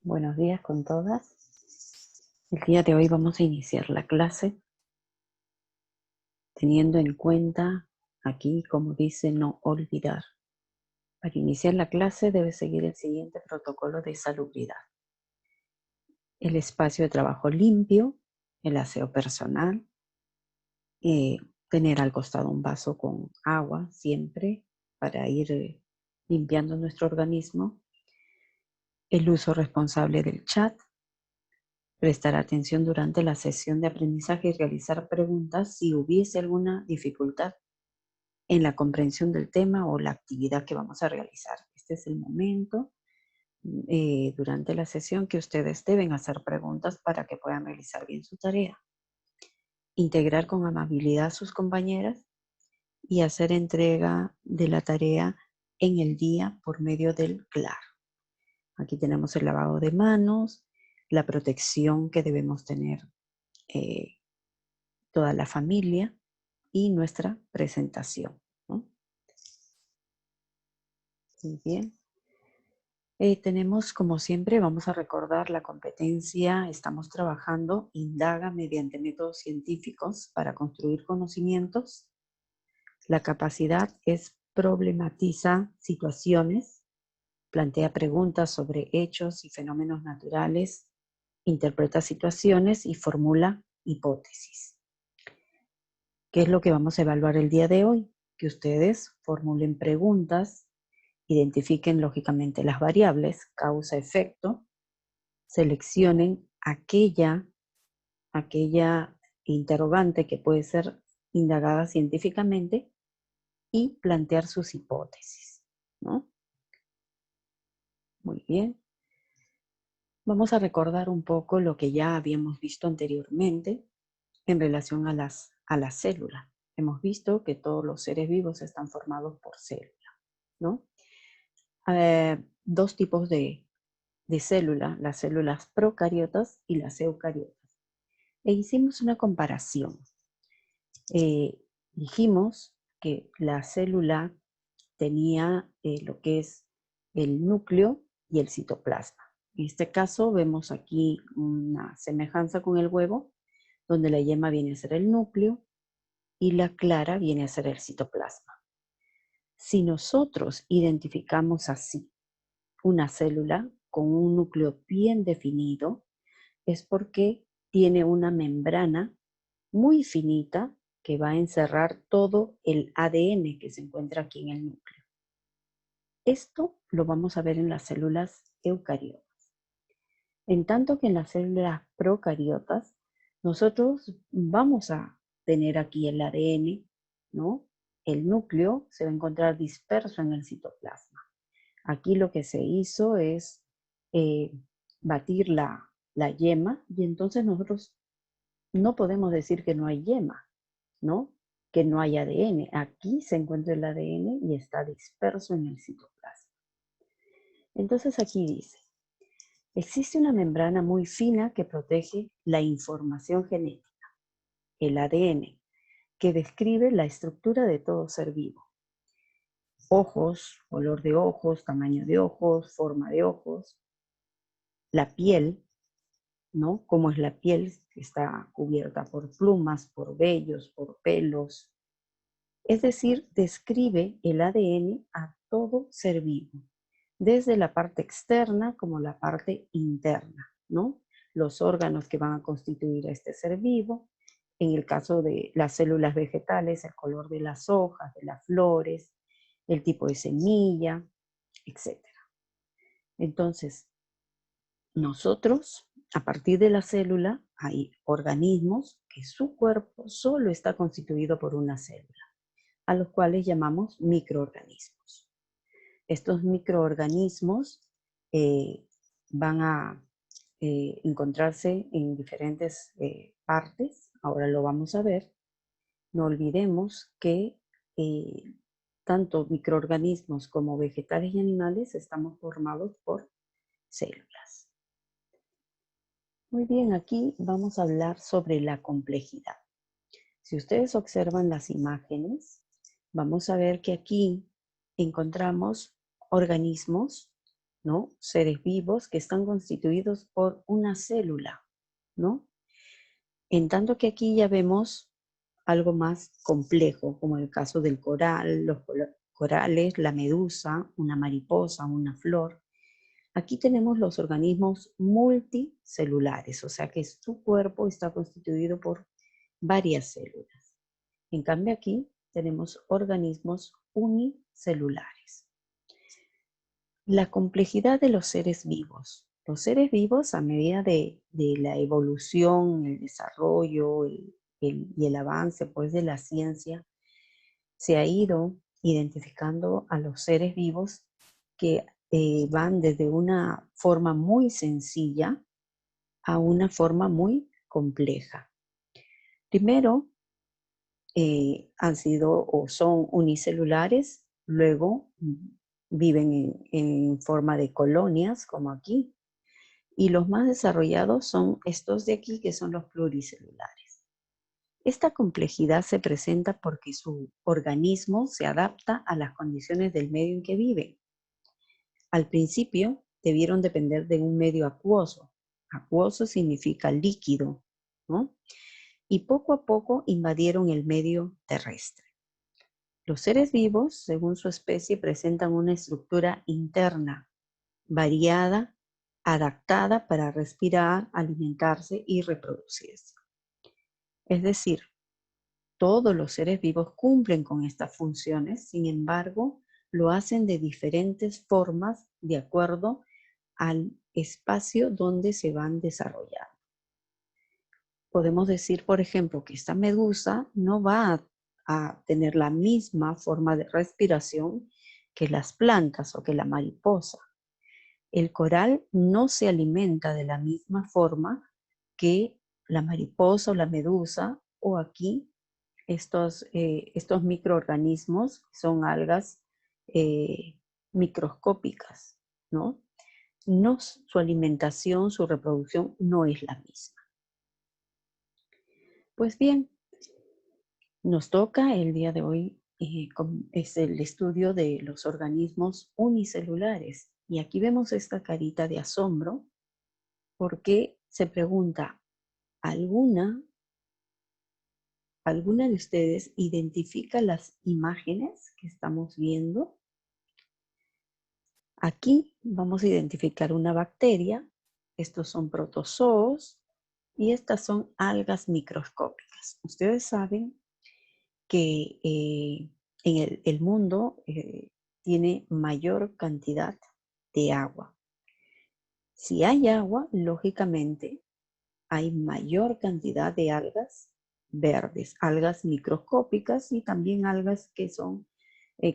Buenos días con todas. El día de hoy vamos a iniciar la clase teniendo en cuenta aquí, como dice, no olvidar. Para iniciar la clase debe seguir el siguiente protocolo de salubridad. El espacio de trabajo limpio, el aseo personal, tener al costado un vaso con agua siempre para ir limpiando nuestro organismo, el uso responsable del chat, prestar atención durante la sesión de aprendizaje y realizar preguntas si hubiese alguna dificultad en la comprensión del tema o la actividad que vamos a realizar. Este es el momento durante la sesión que ustedes deben hacer preguntas para que puedan realizar bien su tarea. Integrar con amabilidad a sus compañeras y hacer entrega de la tarea en el día por medio del CLAR. Aquí tenemos el lavado de manos, la protección que debemos tener toda la familia y nuestra presentación, ¿no? Muy bien. Tenemos, como siempre, vamos a recordar la competencia. Estamos trabajando, indaga mediante métodos científicos para construir conocimientos. La capacidad es problematiza situaciones, plantea preguntas sobre hechos y fenómenos naturales, interpreta situaciones y formula hipótesis. ¿Qué es lo que vamos a evaluar el día de hoy? Que ustedes formulen preguntas, identifiquen lógicamente las variables, causa-efecto, seleccionen aquella interrogante que puede ser indagada científicamente y plantear sus hipótesis, ¿no? Muy bien. Vamos a recordar un poco lo que ya habíamos visto anteriormente en relación a la célula. Hemos visto que todos los seres vivos están formados por células, ¿no? Dos tipos de células, las células procariotas y las eucariotas. E hicimos una comparación. Dijimos que la célula tenía lo que es el núcleo y el citoplasma. En este caso vemos aquí una semejanza con el huevo, donde la yema viene a ser el núcleo y la clara viene a ser el citoplasma. Si nosotros identificamos así una célula con un núcleo bien definido, es porque tiene una membrana muy finita que va a encerrar todo el ADN que se encuentra aquí en el núcleo. Esto lo vamos a ver en las células eucariotas. En tanto que en las células procariotas, nosotros vamos a tener aquí el ADN, ¿no? El núcleo se va a encontrar disperso en el citoplasma. Aquí lo que se hizo es batir la yema y entonces nosotros no podemos decir que no hay yema, ¿no? Que no hay ADN. Aquí se encuentra el ADN y está disperso en el citoplasma. Entonces aquí dice, existe una membrana muy fina que protege la información genética, el ADN, que describe la estructura de todo ser vivo. Ojos, color de ojos, tamaño de ojos, forma de ojos. La piel, ¿no? Cómo es la piel, que está cubierta por plumas, por vellos, por pelos. Es decir, describe el ADN a todo ser vivo, desde la parte externa como la parte interna, ¿no? Los órganos que van a constituir a este ser vivo. En el caso de las células vegetales, el color de las hojas, de las flores, el tipo de semilla, etc. Entonces, nosotros, a partir de la célula, hay organismos que su cuerpo solo está constituido por una célula, a los cuales llamamos microorganismos. Estos microorganismos van a encontrarse en diferentes partes, ahora lo vamos a ver. No olvidemos que tanto microorganismos como vegetales y animales estamos formados por células. Muy bien, aquí vamos a hablar sobre la complejidad. Si ustedes observan las imágenes, vamos a ver que aquí encontramos organismos ¿no? Seres vivos que están constituidos por una célula, ¿no? En tanto que aquí ya vemos algo más complejo, como el caso del coral, los corales, la medusa, una mariposa, una flor. Aquí tenemos los organismos multicelulares, o sea que su cuerpo está constituido por varias células. En cambio aquí tenemos organismos unicelulares. La complejidad de los seres vivos. Los seres vivos, a medida de la evolución, el desarrollo y el avance pues, de la ciencia, se ha ido identificando a los seres vivos que van desde una forma muy sencilla a una forma muy compleja. Primero, han sido o son unicelulares, luego viven en forma de colonias, como aquí, y los más desarrollados son estos de aquí, que son los pluricelulares. Esta complejidad se presenta porque su organismo se adapta a las condiciones del medio en que vive. Al principio debieron depender de un medio acuoso. Acuoso significa líquido, ¿no? Y poco a poco invadieron el medio terrestre. Los seres vivos, según su especie, presentan una estructura interna, variada, adaptada para respirar, alimentarse y reproducirse. Es decir, todos los seres vivos cumplen con estas funciones, sin embargo, lo hacen de diferentes formas de acuerdo al espacio donde se van desarrollando. Podemos decir, por ejemplo, que esta medusa no va a tener la misma forma de respiración que las plantas o que la mariposa. El coral no se alimenta de la misma forma que la mariposa o la medusa, o aquí estos microorganismos son algas microscópicas, ¿no? Su alimentación, su reproducción no es la misma. Pues bien, nos toca el día de hoy es el estudio de los organismos unicelulares. Y aquí vemos esta carita de asombro porque se pregunta, ¿alguna de ustedes identifica las imágenes que estamos viendo? Aquí vamos a identificar una bacteria, estos son protozoos y estas son algas microscópicas. Ustedes saben que en el mundo tiene mayor cantidad de agua. Si hay agua, lógicamente hay mayor cantidad de algas verdes, algas microscópicas y también algas que son,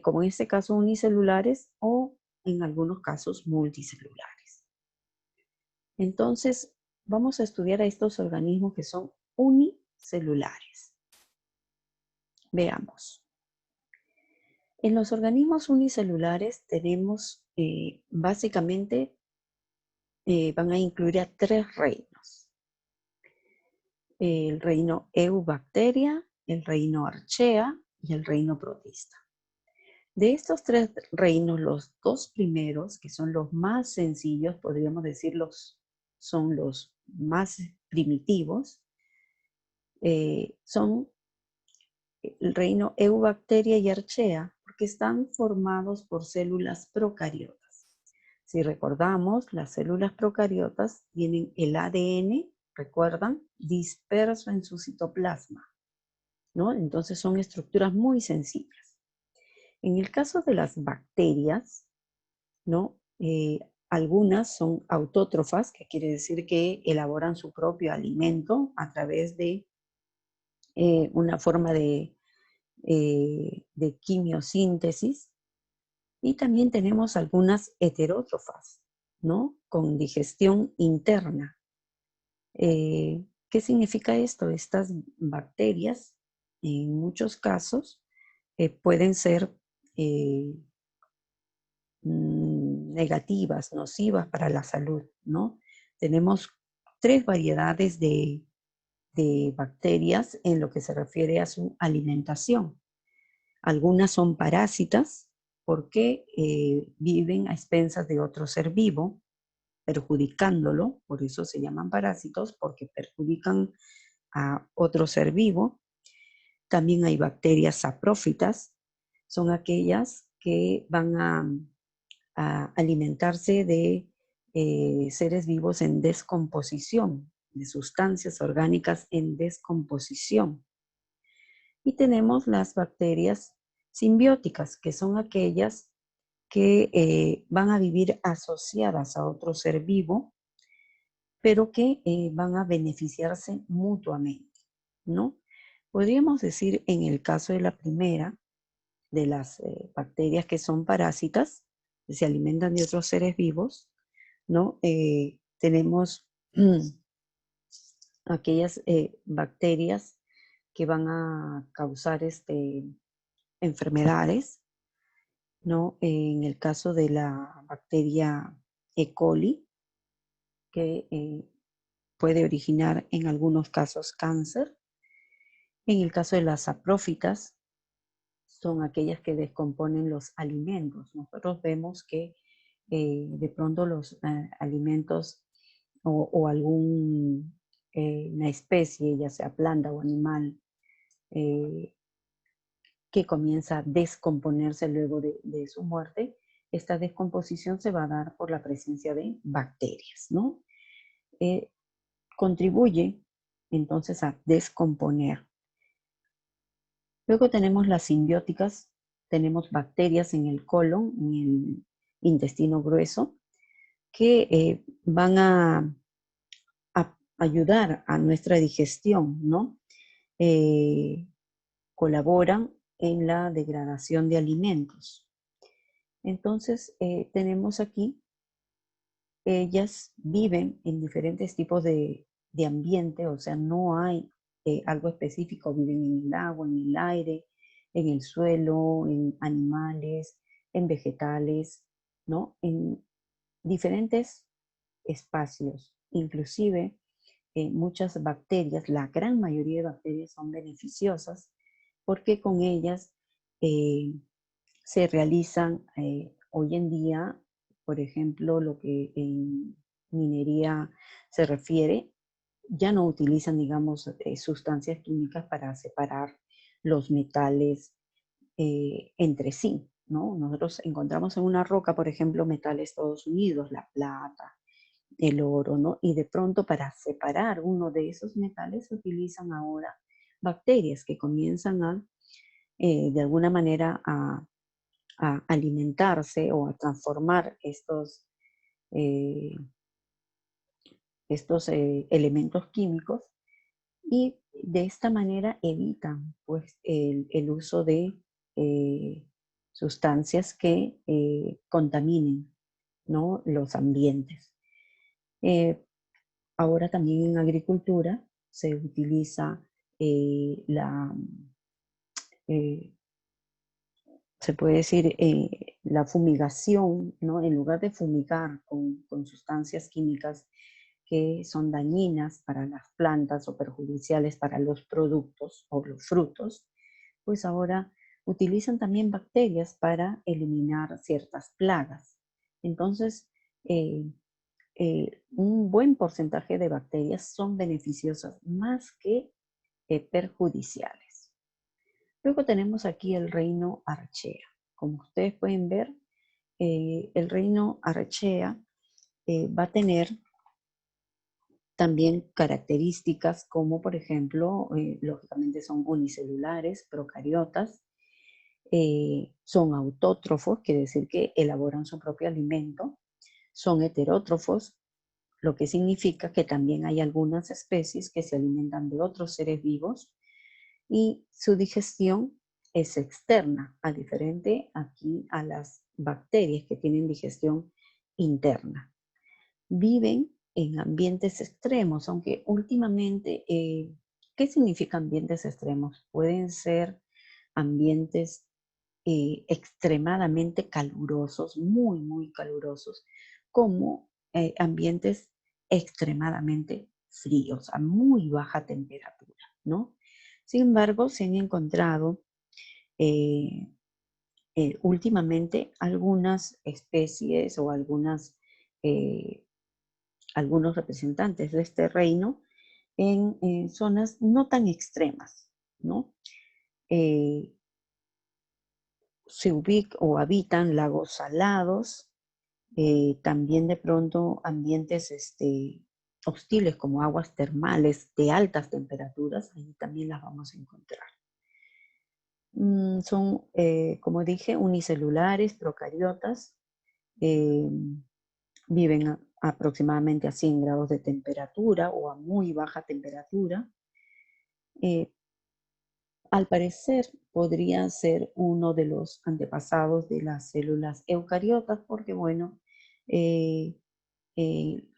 como en este caso, unicelulares o en algunos casos multicelulares. Entonces, vamos a estudiar a estos organismos que son unicelulares. Veamos. En los organismos unicelulares tenemos básicamente, van a incluir a 3 reinos. El reino Eubacteria, el reino Archaea y el reino Protista. De estos 3 reinos, los 2 primeros, que son los más sencillos, podríamos decir son los más primitivos, son el reino Eubacteria y Archaea, porque están formados por células procariotas. Si recordamos, las células procariotas tienen el ADN, recuerdan, disperso en su citoplasma, ¿no? Entonces son estructuras muy sencillas. En el caso de las bacterias, ¿no? Algunas son autótrofas, que quiere decir que elaboran su propio alimento a través de una forma de quimiosíntesis, y también tenemos algunas heterótrofas, ¿no? Con digestión interna. ¿Qué significa esto? Estas bacterias, en muchos casos, pueden ser negativas, nocivas para la salud, ¿no? Tenemos 3 variedades de bacterias en lo que se refiere a su alimentación. Algunas son parásitas, porque viven a expensas de otro ser vivo, perjudicándolo, por eso se llaman parásitos, porque perjudican a otro ser vivo. También hay bacterias saprófitas, son aquellas que van a alimentarse de seres vivos en descomposición, de sustancias orgánicas en descomposición. Y tenemos las bacterias simbióticas, que son aquellas que van a vivir asociadas a otro ser vivo, pero que van a beneficiarse mutuamente, ¿no? Podríamos decir en el caso de la primera, de las bacterias que son parásitas, que se alimentan de otros seres vivos, ¿no? Tenemos aquellas bacterias que van a causar enfermedades, ¿no? En el caso de la bacteria E. coli, que puede originar en algunos casos cáncer. En el caso de las saprófitas, son aquellas que descomponen los alimentos. Nosotros vemos que de pronto los alimentos o alguna especie, ya sea planta o animal, que comienza a descomponerse luego de su muerte, esta descomposición se va a dar por la presencia de bacterias, ¿no? Contribuye entonces a descomponer. Luego tenemos las simbióticas, tenemos bacterias en el colon, en el intestino grueso, que van a ayudar a nuestra digestión, ¿no? Colaboran en la degradación de alimentos. Entonces, tenemos aquí, ellas viven en diferentes tipos de ambiente, o sea, no hay algo específico, viven en el agua, en el aire, en el suelo, en animales, en vegetales, ¿no? En diferentes espacios. Inclusive, muchas bacterias, la gran mayoría de bacterias son beneficiosas porque con ellas se realizan hoy en día, por ejemplo, lo que en minería se refiere, ya no utilizan, digamos, sustancias químicas para separar los metales entre sí, ¿no? Nosotros encontramos en una roca, por ejemplo, metales todos unidos, la plata, el oro, ¿no? Y de pronto para separar uno de esos metales se utilizan ahora bacterias que comienzan a, de alguna manera, a alimentarse o a transformar eh, estos elementos químicos y de esta manera evitan pues, el uso de sustancias que contaminen, ¿no? Los ambientes. Ahora también en agricultura se utiliza eh, se puede decir, la fumigación, ¿no? En lugar de fumigar con sustancias químicas que son dañinas para las plantas o perjudiciales para los productos o los frutos, pues ahora utilizan también bacterias para eliminar ciertas plagas. Entonces, un buen porcentaje de bacterias son beneficiosas más que perjudiciales. Luego tenemos aquí el reino Archaea. Como ustedes pueden ver, el reino Archaea va a tener también características como, por ejemplo, lógicamente son unicelulares, procariotas, son autótrofos, quiere decir que elaboran su propio alimento, son heterótrofos, lo que significa que también hay algunas especies que se alimentan de otros seres vivos y su digestión es externa, a diferente aquí a las bacterias que tienen digestión interna. Viven en ambientes extremos, aunque últimamente, ¿qué significa ambientes extremos? Pueden ser ambientes extremadamente calurosos, muy, muy calurosos, como ambientes extremadamente fríos, a muy baja temperatura, ¿no? Sin embargo, se han encontrado últimamente algunas especies o algunos representantes de este reino en zonas no tan extremas, ¿no? Se ubican o habitan lagos salados, también de pronto ambientes hostiles como aguas termales de altas temperaturas, ahí también las vamos a encontrar. Son, como dije, unicelulares, procariotas, viven aproximadamente a 100 grados de temperatura o a muy baja temperatura. Al parecer podría ser uno de los antepasados de las células eucariotas porque, bueno, eh, eh,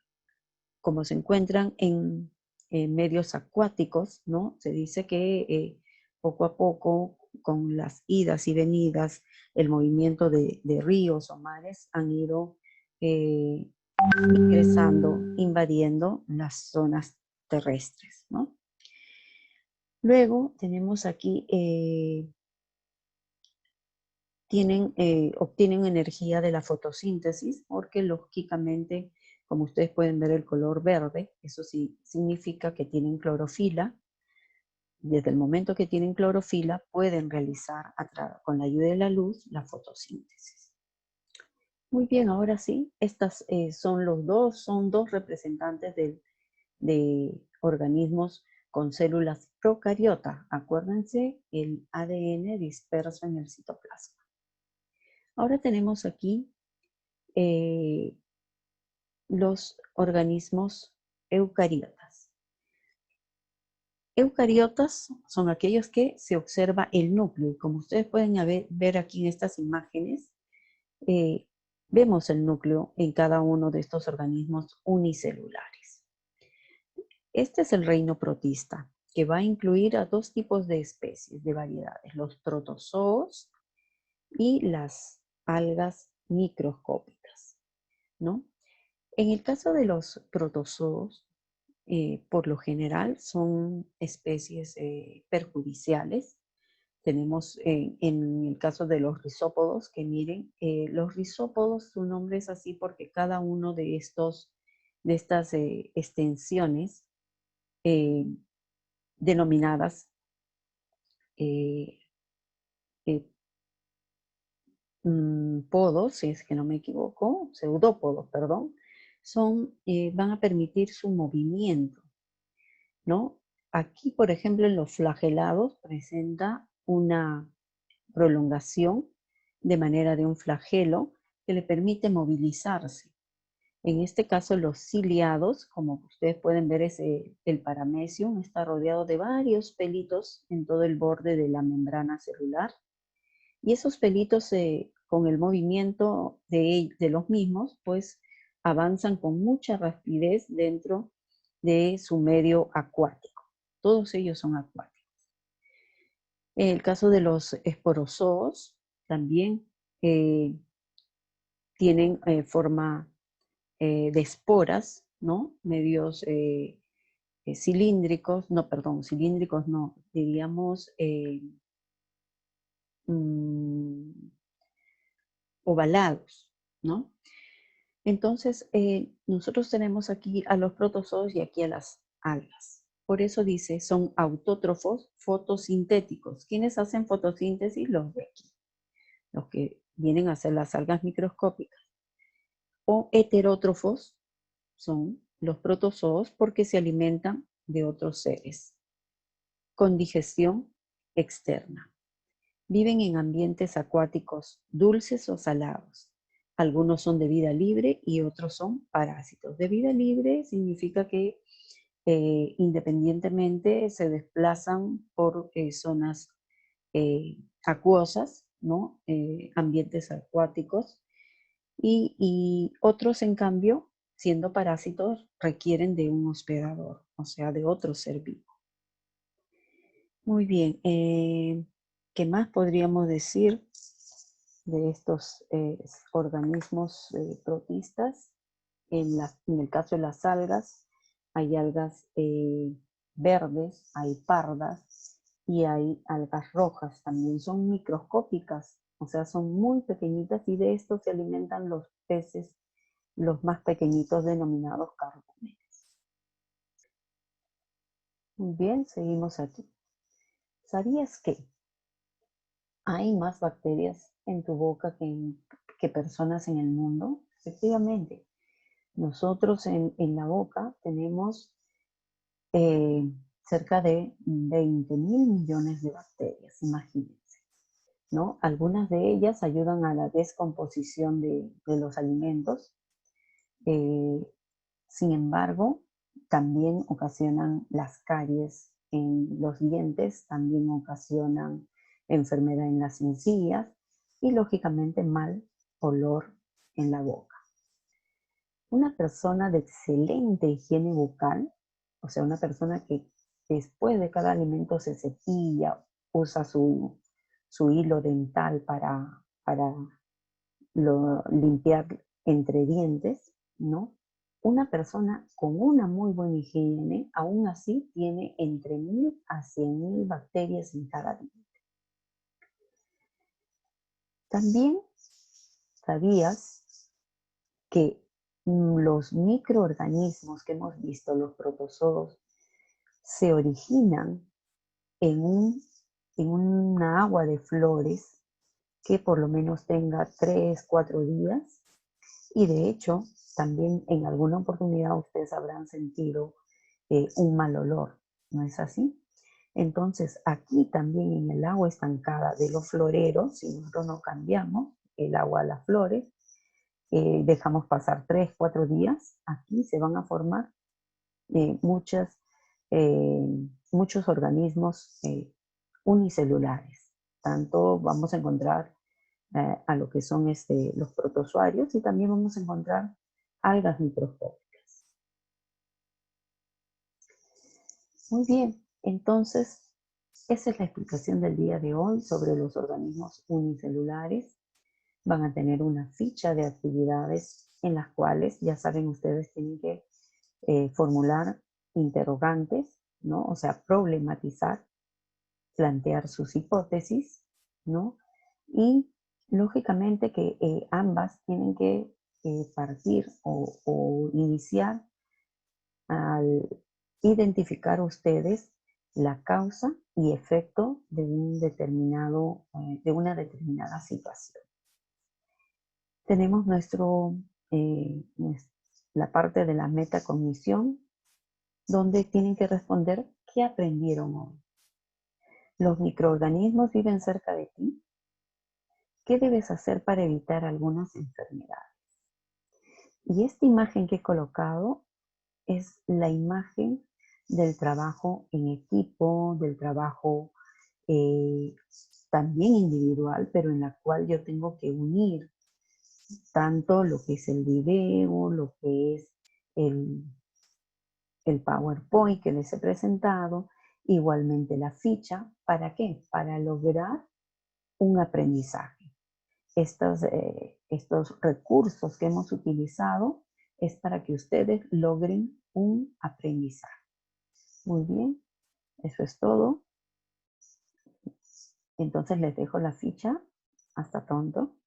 como se encuentran en medios acuáticos, ¿no? Se dice que poco a poco, con las idas y venidas, el movimiento de ríos o mares han ido eh, ingresando, invadiendo las zonas terrestres, ¿no? Luego tenemos aquí, obtienen energía de la fotosíntesis porque lógicamente, como ustedes pueden ver el color verde, eso sí significa que tienen clorofila. Desde el momento que tienen clorofila pueden realizar con la ayuda de la luz la fotosíntesis. Muy bien, ahora sí, estas son dos representantes de organismos con células procariotas. Acuérdense, el ADN disperso en el citoplasma. Ahora tenemos aquí los organismos eucariotas. Eucariotas son aquellos que se observa el núcleo. Como ustedes pueden ver aquí en estas imágenes, vemos el núcleo en cada uno de estos organismos unicelulares. Este es el reino protista, que va a incluir a dos tipos de especies, de variedades, los protozoos y las algas microscópicas, ¿no? En el caso de los protozoos, por lo general son especies perjudiciales. Tenemos en el caso de los rizópodos, que miren, los rizópodos, su nombre es así porque cada uno de estas extensiones denominadas eh, eh, podos, si es que no me equivoco, pseudópodos, perdón, van a permitir su movimiento, ¿no? Aquí, por ejemplo, en los flagelados presenta una prolongación de manera de un flagelo que le permite movilizarse. En este caso, los ciliados, como ustedes pueden ver, el paramecium está rodeado de varios pelitos en todo el borde de la membrana celular. Y esos pelitos, con el movimiento de los mismos, pues avanzan con mucha rapidez dentro de su medio acuático. Todos ellos son acuáticos. En el caso de los esporozoos, también tienen forma de esporas, ¿no? Medios cilíndricos, no, perdón, cilíndricos no, diríamos ovalados, ¿no? Entonces, nosotros tenemos aquí a los protozoos y aquí a las algas. Por eso dice, son autótrofos fotosintéticos. ¿Quiénes hacen fotosíntesis? Los de aquí, los que vienen a ser las algas microscópicas. O heterótrofos son los protozoos porque se alimentan de otros seres con digestión externa. Viven en ambientes acuáticos dulces o salados. Algunos son de vida libre y otros son parásitos. De vida libre significa que independientemente se desplazan por zonas acuosas, ¿no? Ambientes acuáticos. Y otros, en cambio, siendo parásitos, requieren de un hospedador, o sea, de otro ser vivo. Muy bien. ¿Qué más podríamos decir de estos organismos protistas? En el caso de las algas, hay algas verdes, hay pardas y hay algas rojas. También son microscópicas, O sea, son muy pequeñitas y de esto se alimentan los peces, los más pequeñitos denominados cardúmenes. Muy bien, seguimos aquí. ¿Sabías que hay más bacterias en tu boca que personas en el mundo? Efectivamente, nosotros en la boca tenemos cerca de 20.000 millones de bacterias, imagínense, ¿no? Algunas de ellas ayudan a la descomposición de los alimentos. eh, Sin embargo, también ocasionan las caries en los dientes, también ocasionan enfermedad en las encías y lógicamente mal olor en la boca. Una persona de excelente higiene bucal, o sea, una persona que después de cada alimento se cepilla, usa su hilo dental para limpiar entre dientes, ¿no? Una persona con una muy buena higiene, aún así, tiene entre 1000 a 100.000 bacterias en cada diente. También sabías que los microorganismos que hemos visto, los protozoos, se originan en, en una agua de flores que por lo menos tenga 3, 4 días. Y de hecho, también en alguna oportunidad ustedes habrán sentido un mal olor, ¿no es así? Entonces, aquí también en el agua estancada de los floreros, si nosotros no cambiamos el agua a las flores, dejamos pasar 3, 4 días, aquí se van a formar eh, muchas, eh, muchos organismos unicelulares. Tanto vamos a encontrar a lo que son los protozoarios y también vamos a encontrar algas microscópicas. Muy bien, entonces esa es la explicación del día de hoy sobre los organismos unicelulares. Van a tener una ficha de actividades en las cuales, ya saben, ustedes tienen que formular interrogantes, ¿no? O sea, problematizar, plantear sus hipótesis, ¿no? Y lógicamente que ambas tienen que partir o iniciar al identificar ustedes la causa y efecto de de una determinada situación. Tenemos la parte de la metacognición, donde tienen que responder qué aprendieron hoy. ¿Los microorganismos viven cerca de ti? ¿Qué debes hacer para evitar algunas enfermedades? Y esta imagen que he colocado es la imagen del trabajo en equipo, del trabajo eh, también individual, pero en la cual yo tengo que unir tanto lo que es el video, lo que es el, el PowerPoint que les he presentado, igualmente la ficha. ¿Para qué? Para lograr un aprendizaje. Estos recursos que hemos utilizado es para que ustedes logren un aprendizaje. Muy bien, eso es todo. Entonces les dejo la ficha. Hasta pronto.